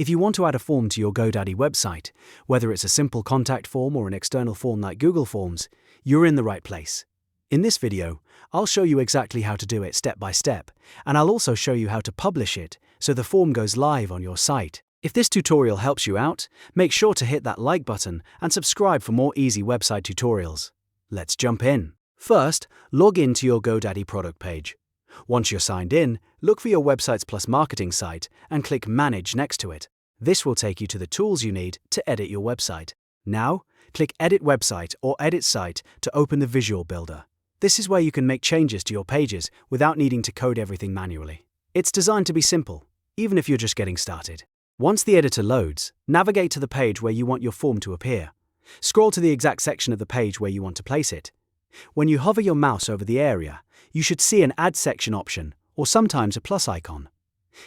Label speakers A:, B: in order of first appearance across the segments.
A: If you want to add a form to your GoDaddy website, whether it's a simple contact form or an external form like Google Forms, you're in the right place. In this video, I'll show you exactly how to do it step by step, and I'll also show you how to publish it so the form goes live on your site. If this tutorial helps you out, make sure to hit that like button and subscribe for more easy website tutorials. Let's jump in. First, log in to your GoDaddy product page. Once you're signed in, look for your Websites Plus marketing site and click Manage next to it. This will take you to the tools you need to edit your website. Now, click Edit Website or Edit Site to open the Visual Builder. This is where you can make changes to your pages without needing to code everything manually. It's designed to be simple, even if you're just getting started. Once the editor loads, navigate to the page where you want your form to appear. Scroll to the exact section of the page where you want to place it. When you hover your mouse over the area, you should see an Add Section option, or sometimes a plus icon.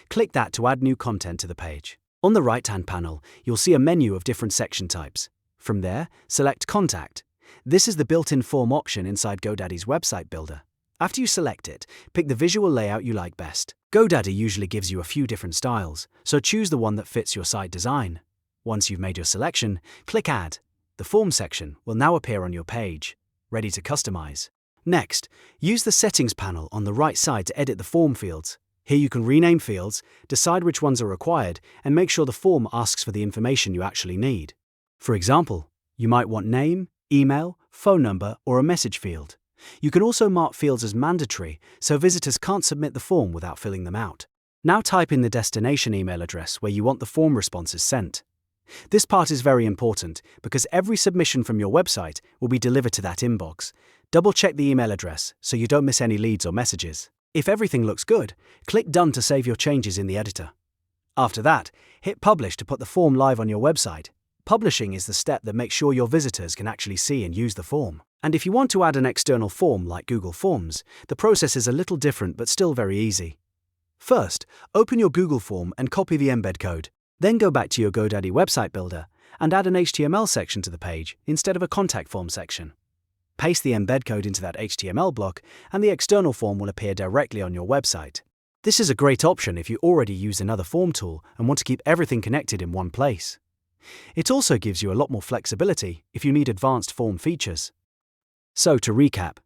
A: Click that to add new content to the page. On the right-hand panel, you'll see a menu of different section types. From there, select Contact. This is the built-in form option inside GoDaddy's website builder. After you select it, pick the visual layout you like best. GoDaddy usually gives you a few different styles, so choose the one that fits your site design. Once you've made your selection, click Add. The form section will now appear on your page, ready to customize. Next, use the Settings panel on the right side to edit the form fields. Here you can rename fields, decide which ones are required, and make sure the form asks for the information you actually need. For example, you might want name, email, phone number, or a message field. You can also mark fields as mandatory, so visitors can't submit the form without filling them out. Now type in the destination email address where you want the form responses sent. This part is very important because every submission from your website will be delivered to that inbox. Double-check the email address so you don't miss any leads or messages. If everything looks good, click Done to save your changes in the editor. After that, hit Publish to put the form live on your website. Publishing is the step that makes sure your visitors can actually see and use the form. And if you want to add an external form like Google Forms, the process is a little different but still very easy. First, open your Google form and copy the embed code. Then go back to your GoDaddy website builder and add an HTML section to the page instead of a contact form section. Paste the embed code into that HTML block and the external form will appear directly on your website. This is a great option if you already use another form tool and want to keep everything connected in one place. It also gives you a lot more flexibility if you need advanced form features. So to recap,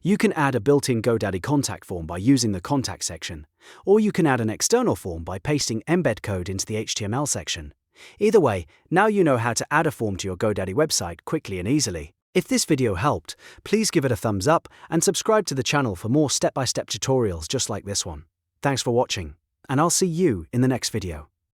A: you can add a built-in GoDaddy contact form by using the contact section, or you can add an external form by pasting embed code into the HTML section. Either way, now you know how to add a form to your GoDaddy website quickly and easily. If this video helped, please give it a thumbs up and subscribe to the channel for more step-by-step tutorials just like this one. Thanks for watching, and I'll see you in the next video.